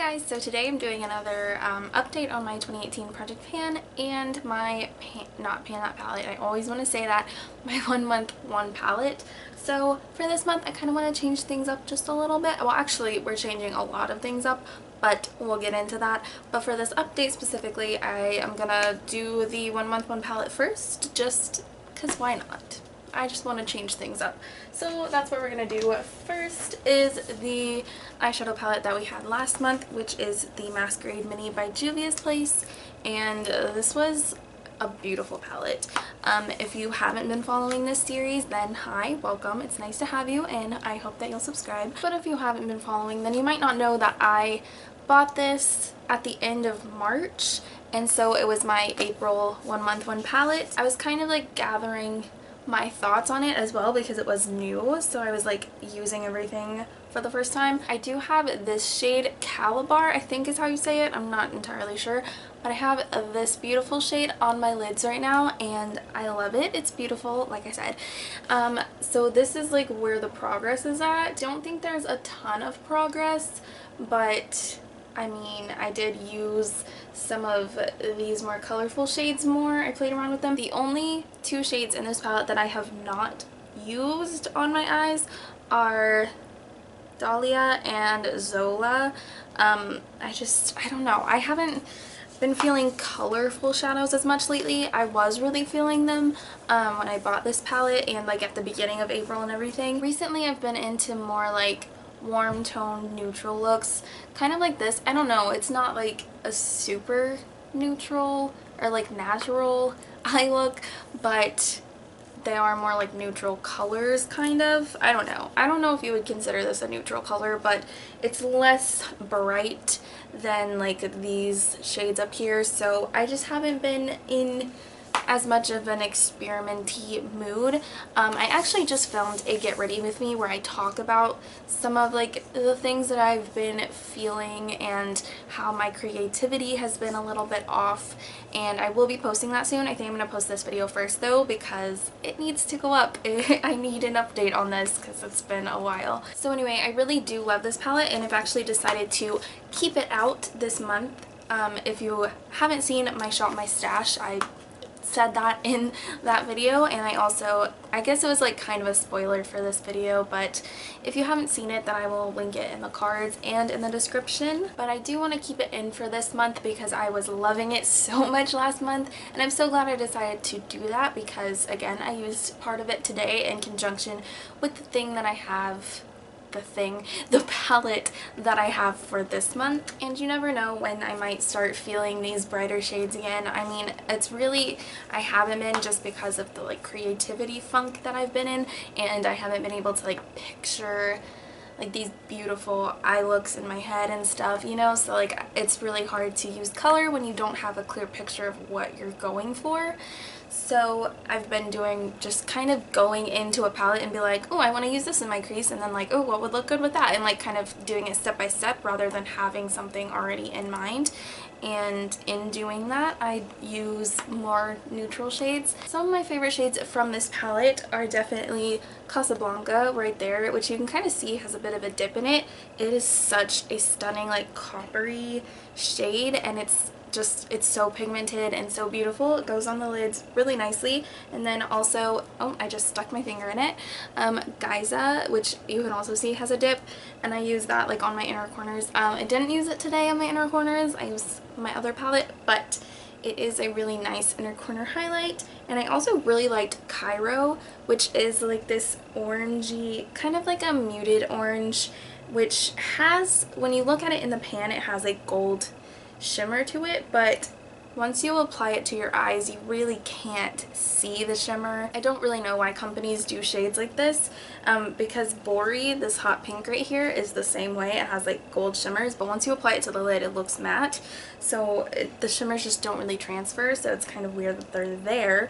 guys, so today I'm doing another update on my 2018 Project Pan and my not palette, I always want to say that, my 1 month one palette. So for this month I kind of want to change things up just a little bit. Well, actually we're changing a lot of things up, but we'll get into that. But for this update specifically, I am gonna do the 1 month one palette first, just because why not? I just want to change things up. So that's what we're going to do. First is the eyeshadow palette that we had last month, which is the Masquerade Mini by Juvia's Place. And this was a beautiful palette. If you haven't been following this series, then hi, welcome. It's nice to have you and I hope that you'll subscribe. But if you haven't been following, then you might not know that I bought this at the end of March. And so it was my April 1 month one palette. I was kind of like gathering my thoughts on it as well because it was new, so I was like using everything for the first time. I do have this shade Calabar, I think is how you say it, I'm not entirely sure, but I have this beautiful shade on my lids right now and I love it. It's beautiful, like I said. So this is like where the progress is at. Don't think there's a ton of progress, but I mean, I did use some of these more colorful shades more. I played around with them. The only two shades in this palette that I have not used on my eyes are Dahlia and Zola. I don't know. I haven't been feeling colorful shadows as much lately. I was really feeling them when I bought this palette and like at the beginning of April and everything. Recently I've been into more like warm tone neutral looks, kind of like this. I don't know, it's not like a super neutral or like natural eye look, but they are more like neutral colors kind of. I don't know if you would consider this a neutral color, but it's less bright than like these shades up here, so I just haven't been in as much of an experimenty mood. I actually just filmed a Get Ready With Me where I talk about some of like the things that I've been feeling and how my creativity has been a little bit off, and I will be posting that soon. I think I'm going to post this video first though because it needs to go up. I need an update on this because it's been a while. So anyway, I really do love this palette and I've actually decided to keep it out this month. If you haven't seen my Shop My Stash, I said that in that video, and I guess it was like kind of a spoiler for this video, but if you haven't seen it then I will link it in the cards and in the description. But I do want to keep it in for this month because I was loving it so much last month, and I'm so glad I decided to do that because again I used part of it today in conjunction with the palette that I have for this month. And you never know when I might start feeling these brighter shades again. I mean, I haven't been, just because of the like creativity funk that I've been in, and I haven't been able to like picture like these beautiful eye looks in my head and stuff, you know, so like it's really hard to use color when you don't have a clear picture of what you're going for. So I've been doing just kind of going into a palette and be like, oh, I want to use this in my crease, and then like, oh, what would look good with that, and like kind of doing it step by step rather than having something already in mind. And in doing that I use more neutral shades. Some of my favorite shades from this palette are definitely Casablanca right there, which you can kind of see has a bit of a dip in it. It is such a stunning like coppery shade, and it's so pigmented and so beautiful. It goes on the lids really nicely. And then also, oh, I just stuck my finger in it, Geysa, which you can also see has a dip, and I use that like on my inner corners. I didn't use it today on my inner corners, I used my other palette, but it is a really nice inner corner highlight. And I also really liked Cairo, which is like this orangey, kind of like a muted orange, which has, when you look at it in the pan, it has like gold shimmer to it, but once you apply it to your eyes you really can't see the shimmer. I don't really know why companies do shades like this, because Bori, this hot pink right here, is the same way. It has like gold shimmers, but once you apply it to the lid it looks matte, so the shimmers just don't really transfer, so it's kind of weird that they're there.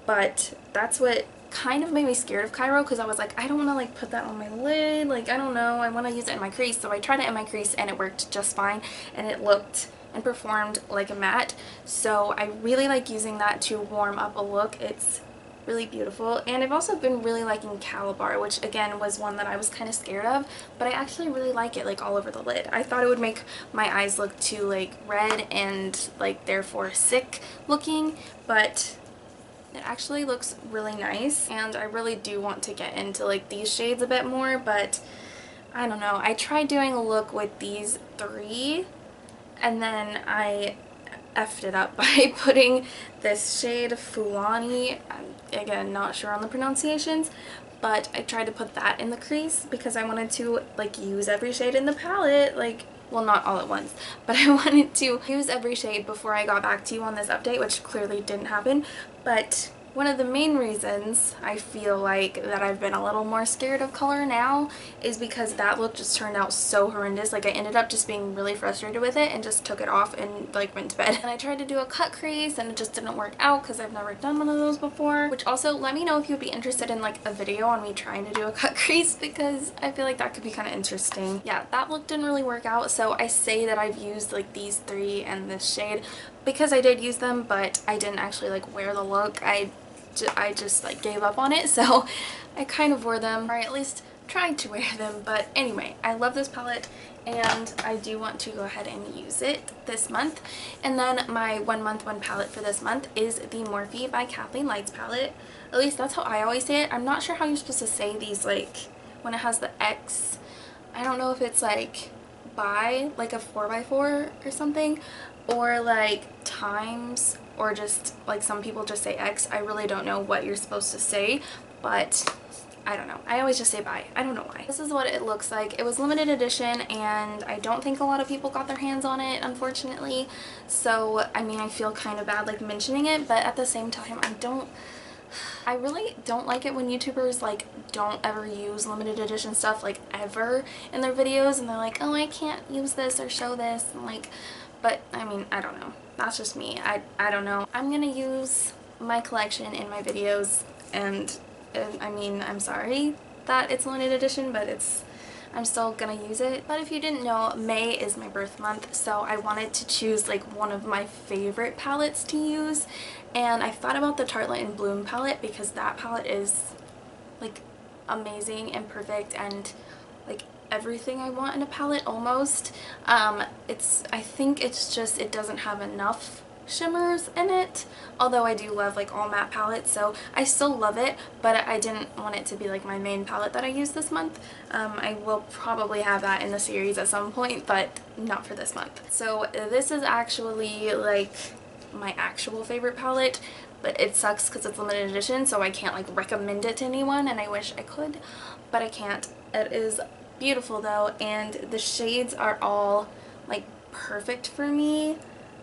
But that's what kind of made me scared of Cairo, because I was like, I don't want to like put that on my lid, like I don't know, I want to use it in my crease. So I tried it in my crease and it worked just fine, and it looked and performed like a matte. So I really like using that to warm up a look. It's really beautiful. And I've also been really liking Calabar, which again was one that I was kind of scared of, but I actually really like it like all over the lid. I thought it would make my eyes look too like red and like therefore sick looking, but it actually looks really nice, and I really do want to get into like these shades a bit more, but I don't know. I tried doing a look with these three and then I effed it up by putting this shade Fulani. I'm, again, not sure on the pronunciations, but I tried to put that in the crease because I wanted to like use every shade in the palette, like, well, not all at once, but I wanted to use every shade before I got back to you on this update, which clearly didn't happen. But one of the main reasons I feel like that I've been a little more scared of color now is because that look just turned out so horrendous. Like I ended up just being really frustrated with it and just took it off and like went to bed. And I tried to do a cut crease and it just didn't work out because I've never done one of those before. Which also, let me know if you'd be interested in like a video on me trying to do a cut crease, because I feel like that could be kind of interesting. Yeah, that look didn't really work out, so I say that I've used like these three and this shade because I did use them, but I didn't actually like wear the look. I just like gave up on it, so I kind of wore them, or at least tried to wear them. But anyway, I love this palette and I do want to go ahead and use it this month. And then my 1 month 1 palette for this month is the Morphe by Kathleen Lights palette. At least that's how I always say it. I'm not sure how you're supposed to say these, like when it has the X. I don't know if it's like by like a 4x4 or something, or like times, or just like some people just say X. I really don't know what you're supposed to say, but I don't know. I always just say bye. I don't know why. This is what it looks like. It was limited edition and I don't think a lot of people got their hands on it, unfortunately. So, I mean, I feel kind of bad like mentioning it, but at the same time, I really don't like it when YouTubers like don't ever use limited edition stuff like ever in their videos, and they're like, oh, I can't use this or show this, and like, but I mean, I don't know. That's just me. I don't know. I'm gonna use my collection in my videos, and I mean, I'm sorry that it's limited edition, but I'm still gonna use it. But if you didn't know, May is my birth month, so I wanted to choose like one of my favorite palettes to use, and I thought about the Tartelette in Bloom palette because that palette is like amazing and perfect and like everything I want in a palette almost. I think it's just it doesn't have enough shimmers in it, although I do love like all matte palettes, so I still love it, but I didn't want it to be like my main palette that I use this month. I will probably have that in the series at some point, but not for this month. So this is actually like my actual favorite palette, but it sucks because it's limited edition, so I can't like recommend it to anyone, and I wish I could, but I can't. It is beautiful though, and the shades are all like perfect for me,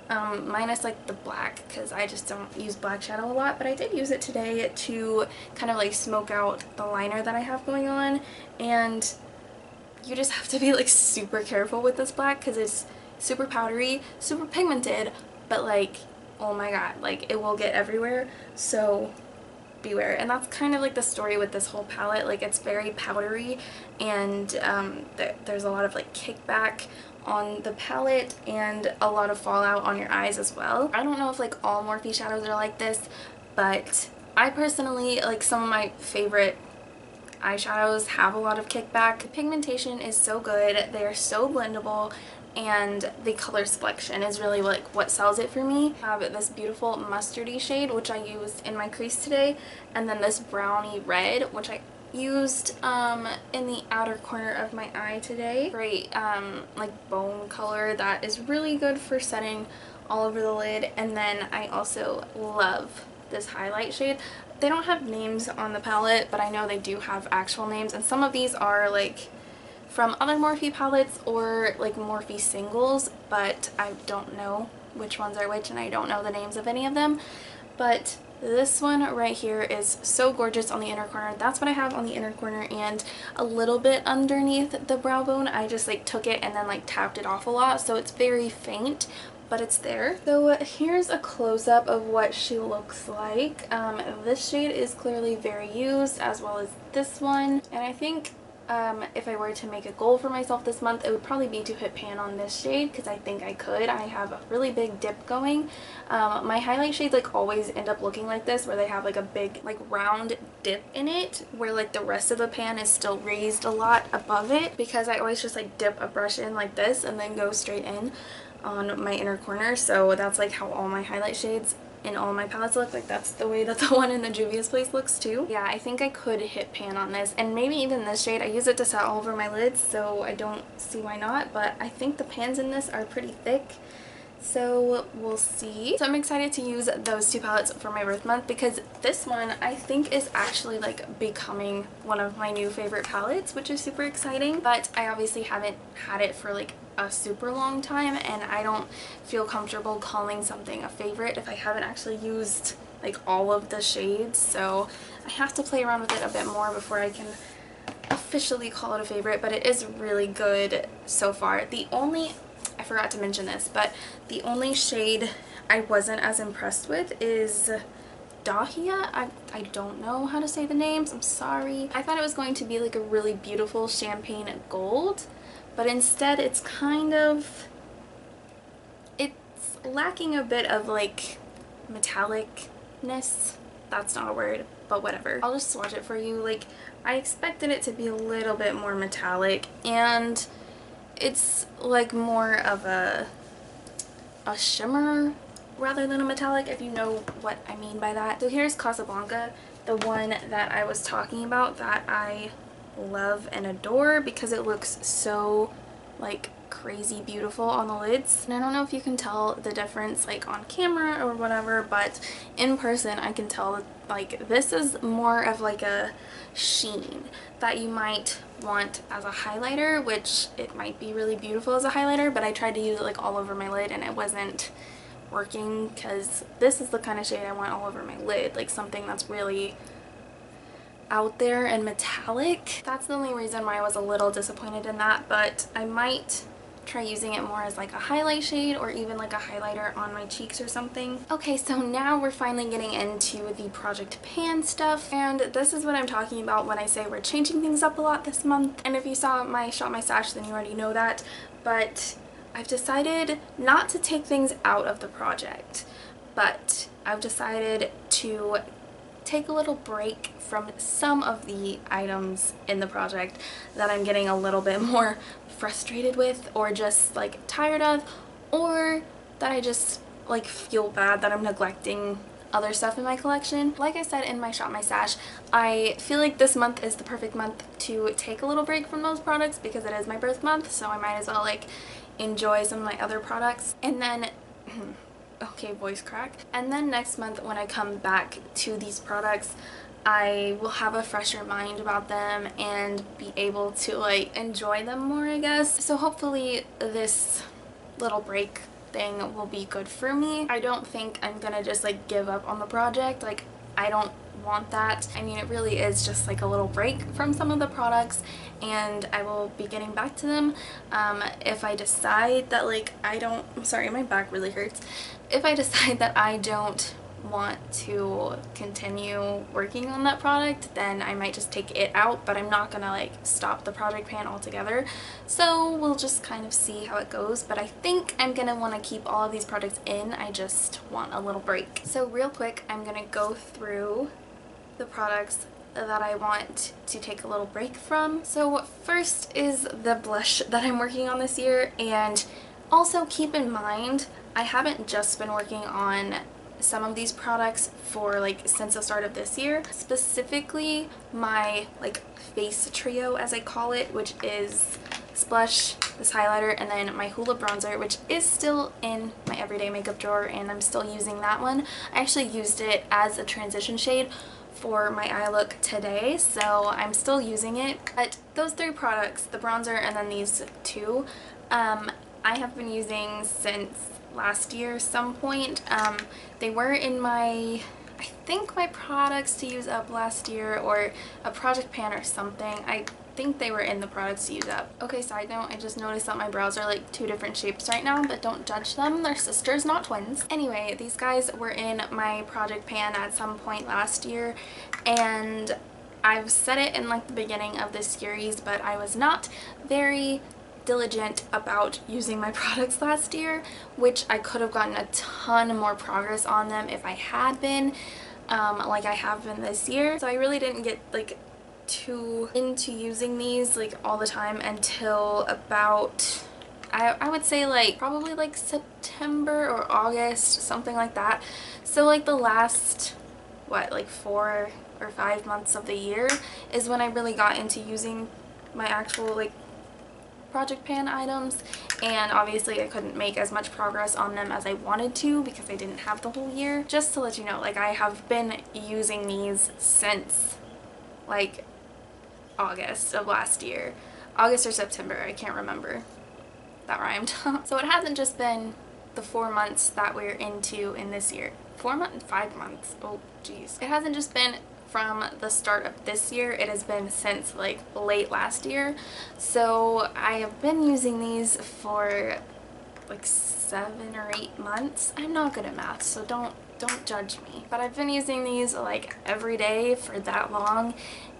minus like the black, because I just don't use black shadow a lot, but I did use it today to kind of like smoke out the liner that I have going on. And you just have to be like super careful with this black because it's super powdery, super pigmented, but like, oh my god, like it will get everywhere, so beware. And that's kind of like the story with this whole palette. Like it's very powdery, and there's a lot of like kickback on the palette and a lot of fallout on your eyes as well. I don't know if like all Morphe shadows are like this, but I personally, like some of my favorite eyeshadows have a lot of kickback. The pigmentation is so good, they are so blendable, and the color selection is really like what sells it for me. I have this beautiful mustardy shade, which I used in my crease today, and then this brownie red, which I used in the outer corner of my eye today. Great like bone color that is really good for setting all over the lid. And then I also love this highlight shade. They don't have names on the palette, but I know they do have actual names, and some of these are like from other Morphe palettes or like Morphe singles, but I don't know which ones are which, and I don't know the names of any of them. But this one right here is so gorgeous on the inner corner. That's what I have on the inner corner, and a little bit underneath the brow bone. I just like took it and then like tapped it off a lot, so it's very faint, but it's there. So here's a close-up of what she looks like. This shade is clearly very used, as well as this one, and I think if I were to make a goal for myself this month, it would probably be to hit pan on this shade because I think I could. I have a really big dip going. My highlight shades like always end up looking like this, where they have like a big like round dip in it, where like the rest of the pan is still raised a lot above it, because I always just like dip a brush in like this and then go straight in on my inner corner. So that's like how all my highlight shades in all my palettes look. Like that's the way that the one in the Juvia's Place looks too. Yeah, I think I could hit pan on this, and maybe even this shade. I use it to set all over my lids, so I don't see why not, but I think the pans in this are pretty thick, so we'll see. So I'm excited to use those two palettes for my birth month, because this one I think is actually like becoming one of my new favorite palettes, which is super exciting. But I obviously haven't had it for like a super long time, and I don't feel comfortable calling something a favorite if I haven't actually used like all of the shades. So I have to play around with it a bit more before I can officially call it a favorite, but it is really good so far. I forgot to mention this, but the only shade I wasn't as impressed with is Dahlia. I don't know how to say the names, I'm sorry. I thought it was going to be like a really beautiful champagne gold, but instead it's kind of, it's lacking a bit of like metallicness. That's not a word, but whatever. I'll just swatch it for you. Like, I expected it to be a little bit more metallic, and it's like more of a shimmer rather than a metallic, if you know what I mean by that. So here's Casablanca, the one that I was talking about that I love and adore because it looks so like crazy beautiful on the lids. And I don't know if you can tell the difference like on camera or whatever, but in person I can tell like this is more of like a sheen that you might want as a highlighter, which it might be really beautiful as a highlighter, but I tried to use it like all over my lid and it wasn't working, because this is the kind of shade I want all over my lid, like something that's really out there and metallic. That's the only reason why I was a little disappointed in that, but I might try using it more as like a highlight shade or even like a highlighter on my cheeks or something. Okay, so now we're finally getting into the Project Pan stuff, and this is what I'm talking about when I say we're changing things up a lot this month. And if you saw my Shop My Stash, then you already know that, but I've decided not to take things out of the project, but I've decided to take a little break from some of the items in the project that I'm getting a little bit more frustrated with, or just like tired of, or that I just like feel bad that I'm neglecting other stuff in my collection. Like I said in my Shop My Stash, I feel like this month is the perfect month to take a little break from those products because it is my birth month, so I might as well like enjoy some of my other products. And then okay, voice crack. And then next month when I come back to these products, I will have a fresher mind about them and be able to like enjoy them more, I guess. So hopefully this little break thing will be good for me. I don't think I'm gonna just like give up on the project. Like, I don't want that. I mean, it really is just like a little break from some of the products, and I will be getting back to them if I decide that like I'm sorry, my back really hurts. If I decide that I don't want to continue working on that product, then I might just take it out, but I'm not gonna like stop the Project Pan altogether. So we'll just kind of see how it goes, but I think I'm gonna want to keep all of these products in. I just want a little break. So real quick, I'm gonna go through the products that I want to take a little break from. So first is the blush that I'm working on this year, and also keep in mind I haven't just been working on some of these products for like since the start of this year. Specifically my like face trio, as I call it, which is this blush, this highlighter, and then my Hoola bronzer, which is still in my everyday makeup drawer, and I'm still using that one. I actually used it as a transition shade for my eye look today, so I'm still using it. But those three products, the bronzer and then these two, I have been using since last year some point. They were in my, I think my products to use up last year, or a Project Pan or something. I think they were in the products to use up. Okay, side note, I just noticed that my brows are like two different shapes right now, but don't judge them. They're sisters, not twins. Anyway, these guys were in my Project Pan at some point last year, and I've said it in like the beginning of this series, but I was not very diligent about using my products last year, which I could have gotten a ton more progress on them if I had been, like I have been this year. So I really didn't get like too into using these like all the time until about, I would say like probably like September or August, something like that. So like the last, what, like 4 or 5 months of the year is when I really got into using my actual like project pan items, and obviously I couldn't make as much progress on them as I wanted to because I didn't have the whole year. Just to let you know, like I have been using these since like August of last year. August or September, I can't remember. That rhymed. So it hasn't just been the 4 months that we're into in this year. 4 months? 5 months. Oh geez. It hasn't just been from the start of this year, it has been since like late last year. So I have been using these for like 7 or 8 months. I'm not good at math, so don't judge me. But I've been using these like every day for that long,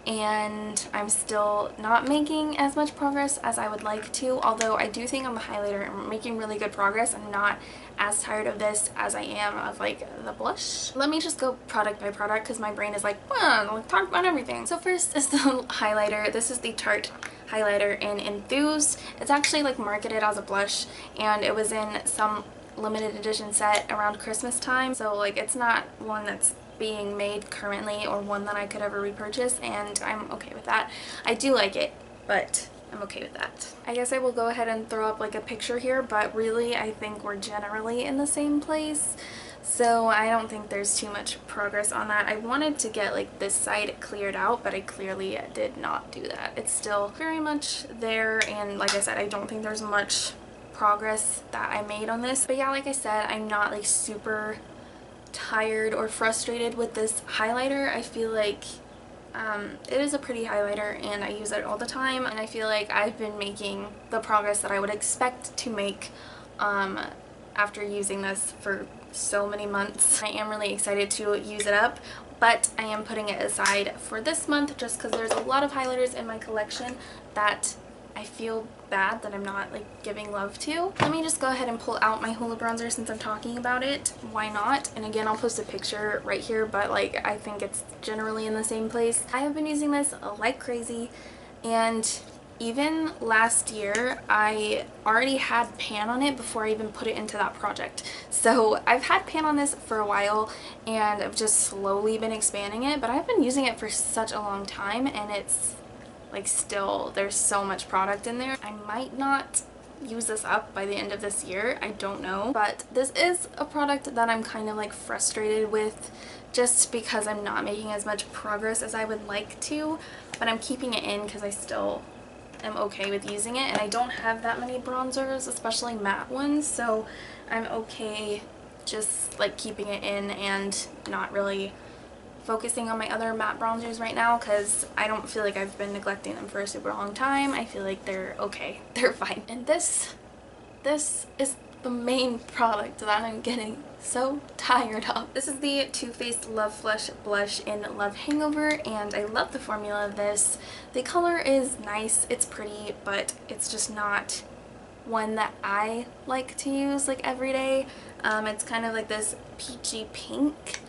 and I'm still not making as much progress as I would like to, although I do think on the highlighter I'm making really good progress. I'm not as tired of this as I am of like the blush. Let me just go product by product because my brain is like, well, talk about everything. So first is the highlighter. This is the Tarte highlighter in Enthused. It's actually like marketed as a blush, and it was in some limited edition set around Christmas time, so like it's not one that's being made currently or one that I could ever repurchase, and I'm okay with that. I do like it, but I'm okay with that. I guess I will go ahead and throw up like a picture here, but really I think we're generally in the same place, so I don't think there's too much progress on that. I wanted to get like this side cleared out, but I clearly did not do that. It's still very much there, and like I said, I don't think there's much progress that I made on this. But yeah, like I said, I'm not like super tired or frustrated with this highlighter. I feel like it is a pretty highlighter and I use it all the time, and I feel like I've been making the progress that I would expect to make after using this for so many months. I am really excited to use it up, but I am putting it aside for this month just because there's a lot of highlighters in my collection that I feel bad that I'm not like giving love to. Let me just go ahead and pull out my Hoola bronzer since I'm talking about it. Why not? And again, I'll post a picture right here, but like I think it's generally in the same place. I have been using this like crazy, and even last year I already had pan on it before I even put it into that project. So I've had pan on this for a while and I've just slowly been expanding it, but I've been using it for such a long time, and it's like still there's so much product in there. I might not use this up by the end of this year, I don't know, but this is a product that I'm kind of like frustrated with just because I'm not making as much progress as I would like to, but I'm keeping it in because I still am okay with using it, and I don't have that many bronzers, especially matte ones, so I'm okay just like keeping it in and not really focusing on my other matte bronzers right now because I don't feel like I've been neglecting them for a super long time. I feel like they're okay, they're fine. And this is the main product that I'm getting so tired of. This is the Too Faced Love Flush Blush in Love Hangover, and I love the formula of this. The color is nice, it's pretty, but it's just not one that I like to use like every day. It's kind of like this peachy pink,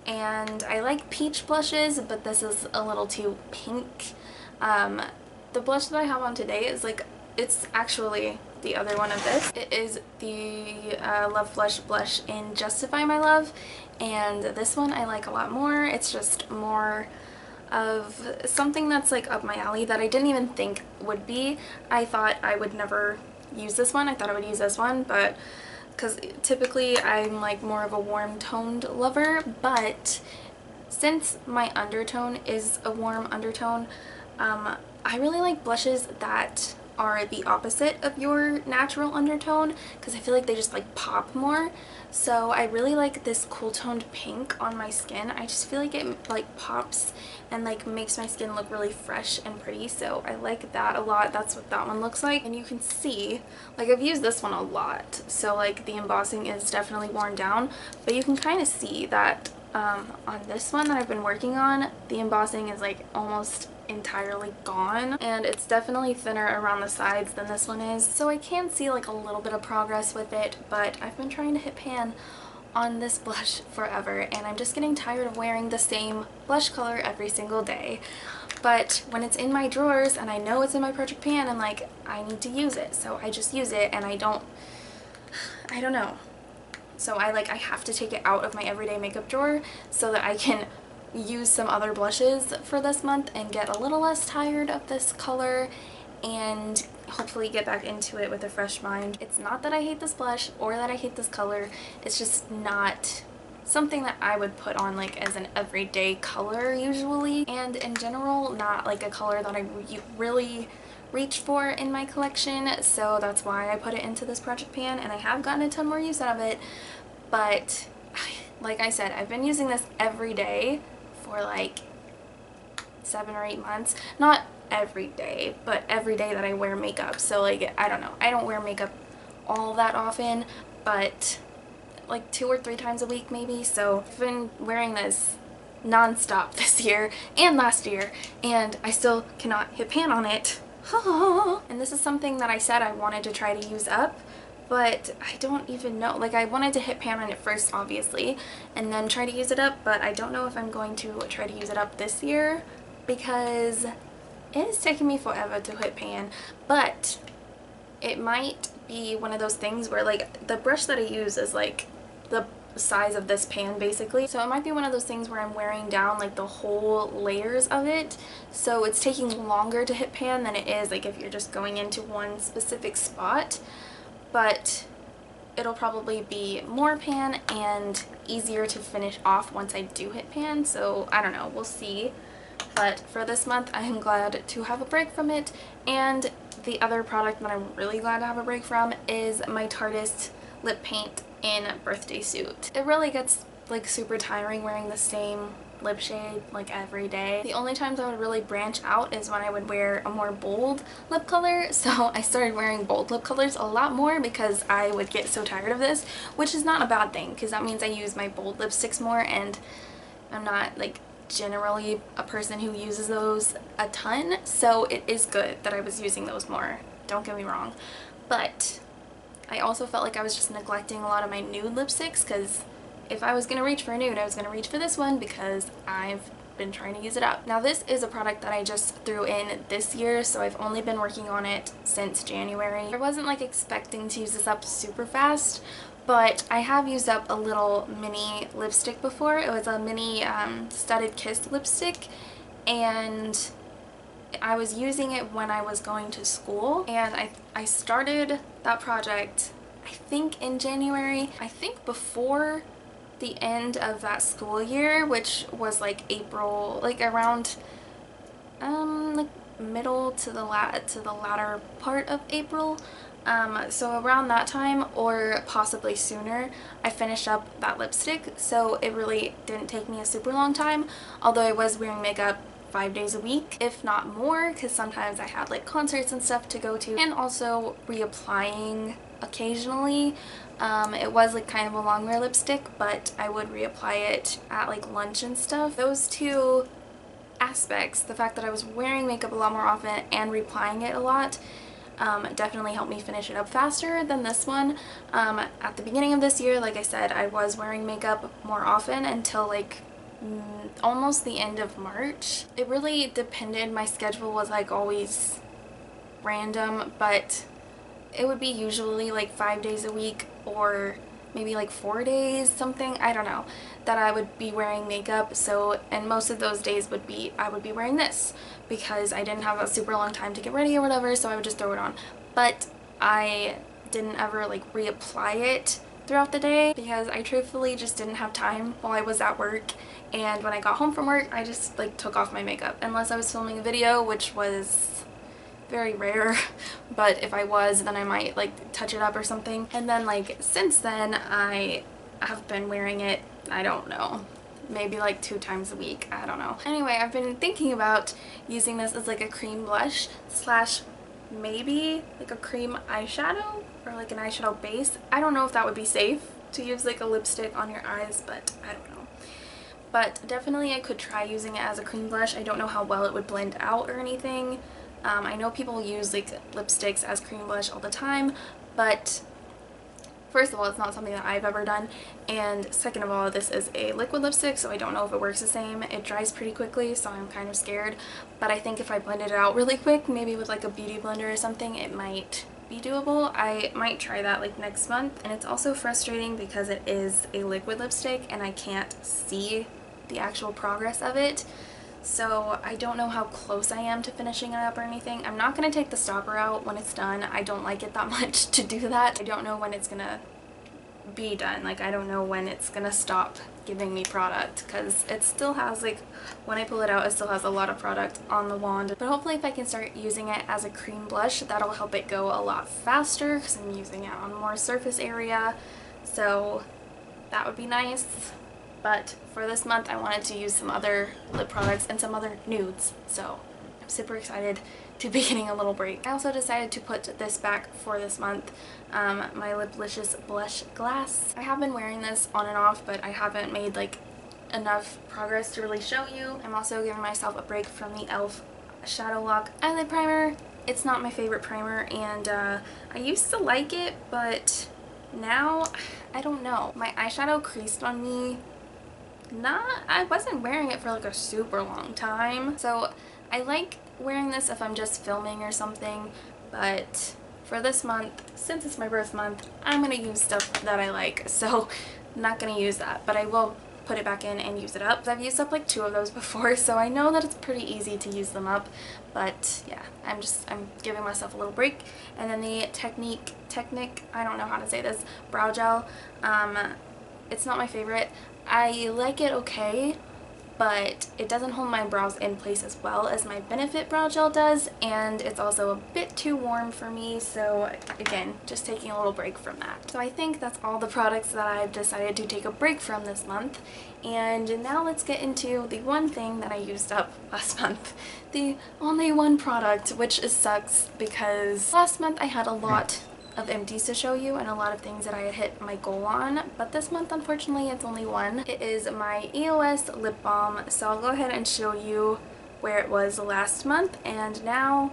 and I like peach blushes, but this is a little too pink. The blush that I have on today is like, it's actually the other one of this. It is the Love Flush Blush in Justify My Love, and this one I like a lot more. It's just more of something that's like up my alley that I didn't even think would be. I thought I would never use this one. I thought I would use this one, but because typically I'm like more of a warm toned lover, but since my undertone is a warm undertone, I really like blushes that are the opposite of your natural undertone because I feel like they just like pop more. So I really like this cool toned pink on my skin. I just feel like it like pops and like makes my skin look really fresh and pretty, so I like that a lot. That's what that one looks like, and you can see like I've used this one a lot, so like the embossing is definitely worn down, but you can kind of see that On this one that I've been working on, the embossing is like almost entirely gone, and it's definitely thinner around the sides than this one is, so I can see like a little bit of progress with it, but I've been trying to hit pan on this blush forever, and I'm just getting tired of wearing the same blush color every single day. But when it's in my drawers and I know it's in my project pan, I'm like, I need to use it, so I just use it, and I don't know. So I have to take it out of my everyday makeup drawer so that I can use some other blushes for this month and get a little less tired of this color and hopefully get back into it with a fresh mind. It's not that I hate this blush or that I hate this color, it's just not something that I would put on like as an everyday color usually, and in general not like a color that I really reach for in my collection, so that's why I put it into this project pan, and I have gotten a ton more use out of it. But like I said, I've been using this every day for like 7 or 8 months. Not every day, but every day that I wear makeup. So like, I don't know, I don't wear makeup all that often, but like 2 or 3 times a week maybe. So I've been wearing this non-stop this year and last year, and I still cannot hit pan on it. And this is something that I said I wanted to try to use up, but I don't even know. Like, I wanted to hit pan on it first obviously and then try to use it up, but I don't know if I'm going to try to use it up this year because it is taking me forever to hit pan. But it might be one of those things where like the brush that I use is like the size of this pan basically, so it might be one of those things where I'm wearing down like the whole layers of it, so it's taking longer to hit pan than it is like if you're just going into one specific spot. But it'll probably be more pan and easier to finish off once I do hit pan, so I don't know, we'll see. But for this month I'm glad to have a break from it, and the other product that I'm really glad to have a break from is my Tarteist lip paint in Birthday Suit. It really gets like super tiring wearing the same lip shade like every day. The only times I would really branch out is when I would wear a more bold lip color, so I started wearing bold lip colors a lot more because I would get so tired of this, which is not a bad thing because that means I use my bold lipsticks more, and I'm not like generally a person who uses those a ton, so it is good that I was using those more, don't get me wrong. But I also felt like I was just neglecting a lot of my nude lipsticks, because if I was going to reach for a nude, I was going to reach for this one because I've been trying to use it up. Now this is a product that I just threw in this year, so I've only been working on it since January. I wasn't like expecting to use this up super fast, but I have used up a little mini lipstick before. It was a mini studded kiss lipstick, and I was using it when I was going to school, and I started that project I think in January. I think before the end of that school year, which was like April, like around like middle to the latter part of April. So around that time or possibly sooner, I finished up that lipstick, so it really didn't take me a super long time, although I was wearing makeup 5 days a week, if not more, because sometimes I had like concerts and stuff to go to, and also reapplying occasionally. It was like kind of a long wear lipstick, but I would reapply it at like lunch and stuff. Those two aspects, the fact that I was wearing makeup a lot more often and reapplying it a lot, definitely helped me finish it up faster than this one. At the beginning of this year, like I said, I was wearing makeup more often until like almost the end of March. It really depended. My schedule was like always random, but it would be usually like 5 days a week or maybe like 4 days, something, I don't know, that I would be wearing makeup. So, and most of those days would be, I would be wearing this because I didn't have a super long time to get ready or whatever, so I would just throw it on. But I didn't ever like reapply it throughout the day because I truthfully just didn't have time while I was at work, and when I got home from work I just like took off my makeup unless I was filming a video, which was very rare, but if I was, then I might like touch it up or something. And then like since then I have been wearing it, I don't know, maybe like 2 times a week, I don't know. Anyway, I've been thinking about using this as like a cream blush slash maybe like a cream eyeshadow or like an eyeshadow base. I don't know if that would be safe to use like a lipstick on your eyes, but I don't know. but definitely I could try using it as a cream blush. I don't know how well it would blend out or anything. I know people use like lipsticks as cream blush all the time, but first of all, it's not something that I've ever done, and second of all, this is a liquid lipstick, so I don't know if it works the same. It dries pretty quickly, so I'm kind of scared, but I think if I blended it out really quick, maybe with like a beauty blender or something, it might be doable. I might try that like next month. And it's also frustrating because it is a liquid lipstick and I can't see the actual progress of it. So I don't know how close I am to finishing it up or anything. I'm not going to take the stopper out when it's done. I don't like it that much to do that. I don't know when it's going to be done. Like, I don't know when it's going to stop giving me product, because it still has, like, when I pull it out, it still has a lot of product on the wand. But hopefully if I can start using it as a cream blush, that'll help it go a lot faster because I'm using it on more surface area. So that would be nice. But for this month, I wanted to use some other lip products and some other nudes, so I'm super excited to be getting a little break. I also decided to put this back for this month, my Liplicious Blush Glass. I have been wearing this on and off, but I haven't made like enough progress to really show you. I'm also giving myself a break from the e.l.f. Shadow Lock Eyelid Primer. It's not my favorite primer, and I used to like it, but now, I don't know. My eyeshadow creased on me. I wasn't wearing it for like a super long time, so I like wearing this if I'm just filming or something, but for this month, since it's my birth month, I'm gonna use stuff that I like, so I'm not gonna use that, but I will put it back in and use it up. I've used up like 2 of those before, so I know that it's pretty easy to use them up, but yeah, I'm giving myself a little break. And then the Technique, I don't know how to say this, brow gel. It's not my favorite. I like it okay, but it doesn't hold my brows in place as well as my Benefit brow gel does, and it's also a bit too warm for me, so again, just taking a little break from that. So I think that's all the products that I've decided to take a break from this month, and now let's get into the one thing that I used up last month. The only one product, which sucks because last month I had a lot of empties to show you and a lot of things that I had hit my goal on, but this month unfortunately it's only one. It is my EOS lip balm, so I'll go ahead and show you where it was last month, and now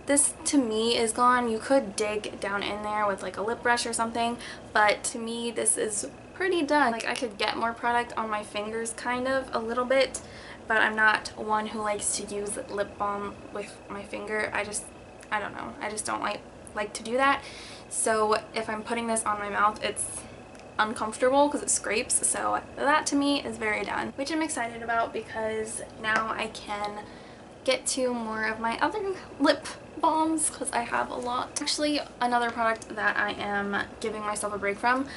this to me is gone. You could dig down in there with like a lip brush or something, but to me this is pretty done. Like, I could get more product on my fingers kind of a little bit, but I'm not one who likes to use lip balm with my finger. I don't know, I just don't like to do that. So if I'm putting this on my mouth, it's uncomfortable because it scrapes, so that to me is very done, which I'm excited about because now I can get to more of my other lip balms because I have a lot. Actually, another product that I am giving myself a break from,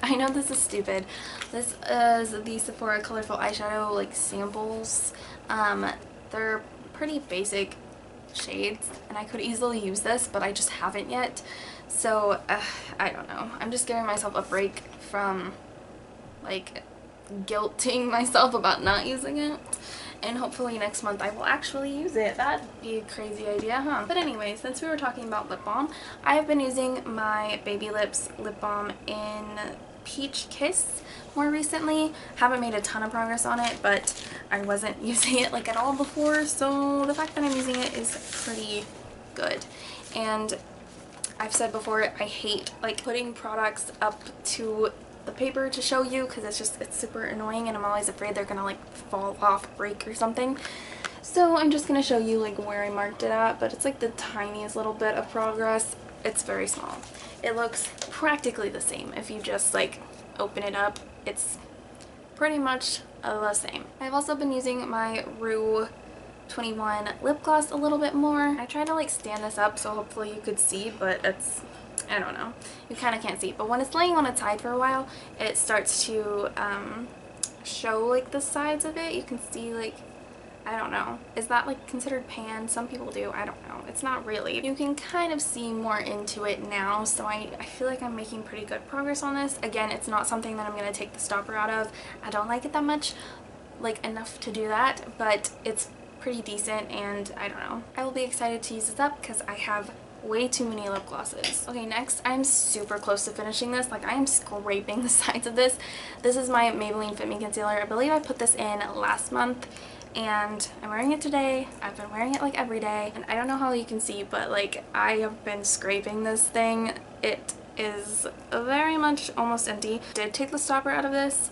I know this is stupid, this is the Sephora Colorful Eyeshadow like samples. They're pretty basic shades and I could easily use this, but I just haven't yet. So I don't know, I'm just giving myself a break from like guilting myself about not using it, and hopefully next month I will actually use it. That'd be a crazy idea, huh? But anyway, since we were talking about lip balm, I have been using my Baby Lips lip balm in Peach Kiss more recently. Haven't made a ton of progress on it, but I wasn't using it like at all before, so the fact that I'm using it is pretty good. And I've said before, I hate like putting products up to the paper to show you because it's super annoying, and I'm always afraid they're gonna like fall off, break or something. So I'm just gonna show you like where I marked it at, but it's like the tiniest little bit of progress. It's very small. It looks practically the same if you just like open it up. It's pretty much the same. I've also been using my Rue 21 lip gloss a little bit more. I tried to like stand this up so hopefully you could see, but it's, I don't know, you kind of can't see, but when it's laying on its side for a while, it starts to show like the sides of it. You can see like, I don't know, is that like considered pan? Some people do, I don't know. It's not really. You can kind of see more into it now, so I feel like I'm making pretty good progress on this. Again, it's not something that I'm going to take the stopper out of. I don't like it that much, like enough to do that, but it's pretty decent, and I don't know. I will be excited to use this up because I have way too many lip glosses. Okay, next, I'm super close to finishing this. Like, I am scraping the sides of this. This is my Maybelline Fit Me Concealer. I believe I put this in last month, and I'm wearing it today. I've been wearing it like every day, and I don't know how you can see, but like, I have been scraping this thing. It is very much almost empty. I did take the stopper out of this,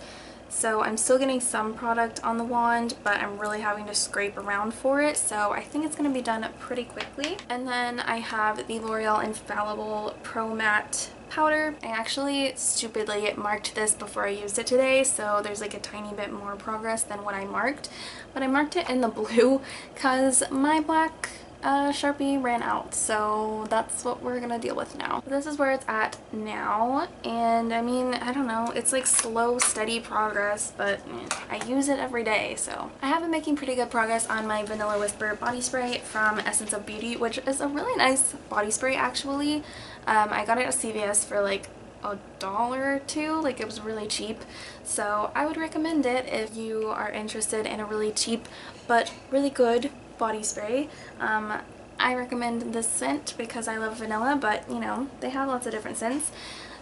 so I'm still getting some product on the wand, but I'm really having to scrape around for it, so I think it's going to be done pretty quickly. And then I have the L'Oreal Infallible Pro Matte powder. I actually stupidly marked this before I used it today, so there's like a tiny bit more progress than what I marked, but I marked it in the blue because my black Sharpie ran out, so that's what we're gonna deal with now. This is where it's at now, and I mean, I don't know, it's like slow, steady progress, but I use it every day, so. I have been making pretty good progress on my Vanilla Whisper body spray from Essence of Beauty, which is a really nice body spray actually. I got it at CVS for like $1 or $2, like it was really cheap, so I would recommend it if you are interested in a really cheap but really good body spray. I recommend this scent because I love vanilla, but you know, they have lots of different scents.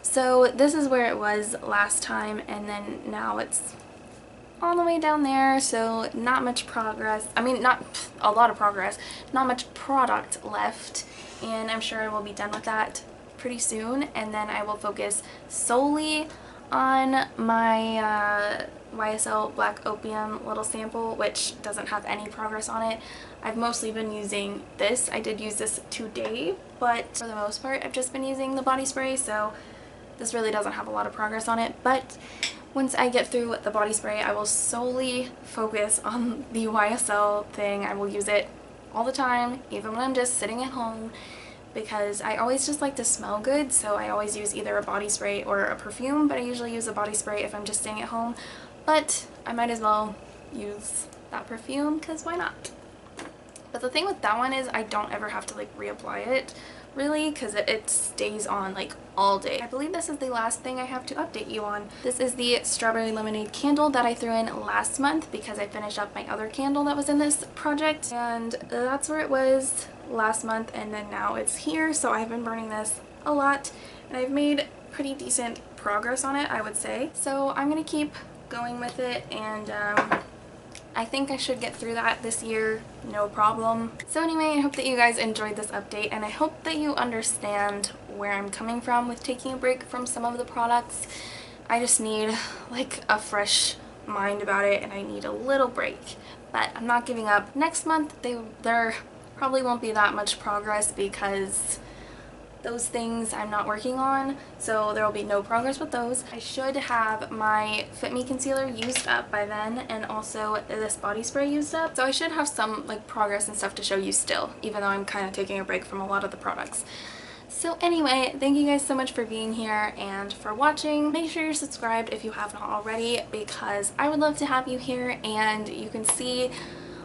So this is where it was last time, and then now it's all the way down there, so not much progress. I mean, not a lot of progress, not much product left, and I'm sure I will be done with that pretty soon, and then I will focus solely on my YSL Black Opium little sample, which doesn't have any progress on it. I've mostly been using this. I did use this today, but for the most part I've just been using the body spray, so this really doesn't have a lot of progress on it. But once I get through the body spray, I will solely focus on the YSL thing. I will use it all the time, even when I'm just sitting at home, because I always just like to smell good, so I always use either a body spray or a perfume, but I usually use a body spray if I'm just staying at home. But I might as well use that perfume, because why not? But the thing with that one is I don't ever have to like reapply it, really, because it stays on like all day. I believe this is the last thing I have to update you on. This is the Strawberry Lemonade candle that I threw in last month because I finished up my other candle that was in this project, and that's where it was last month, and then now it's here. So I've been burning this a lot, and I've made pretty decent progress on it, I would say. So I'm gonna keep going with it, and I think I should get through that this year, no problem. So anyway, I hope that you guys enjoyed this update, and I hope that you understand where I'm coming from with taking a break from some of the products. I just need like a fresh mind about it, and I need a little break. But I'm not giving up. Next month, there probably won't be that much progress because those things I'm not working on, so there will be no progress with those. I should have my Fit Me concealer used up by then, and also this body spray used up, so I should have some like progress and stuff to show you still, even though I'm kind of taking a break from a lot of the products. So anyway, thank you guys so much for being here and for watching. Make sure you're subscribed if you have not already, because I would love to have you here and you can see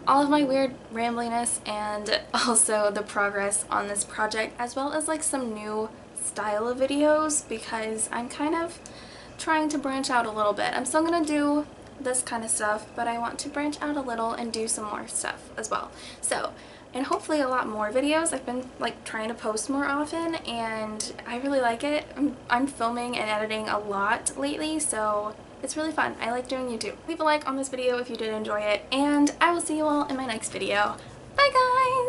all of my weird rambliness and also the progress on this project, as well as like some new style of videos, because I'm kind of trying to branch out a little bit. I'm still gonna do this kind of stuff, but I want to branch out a little and do some more stuff as well. So, and hopefully a lot more videos. I've been like trying to post more often, and I really like it. I'm filming and editing a lot lately, so it's really fun. I like doing YouTube. Leave a like on this video if you did enjoy it, and I will see you all in my next video. Bye guys!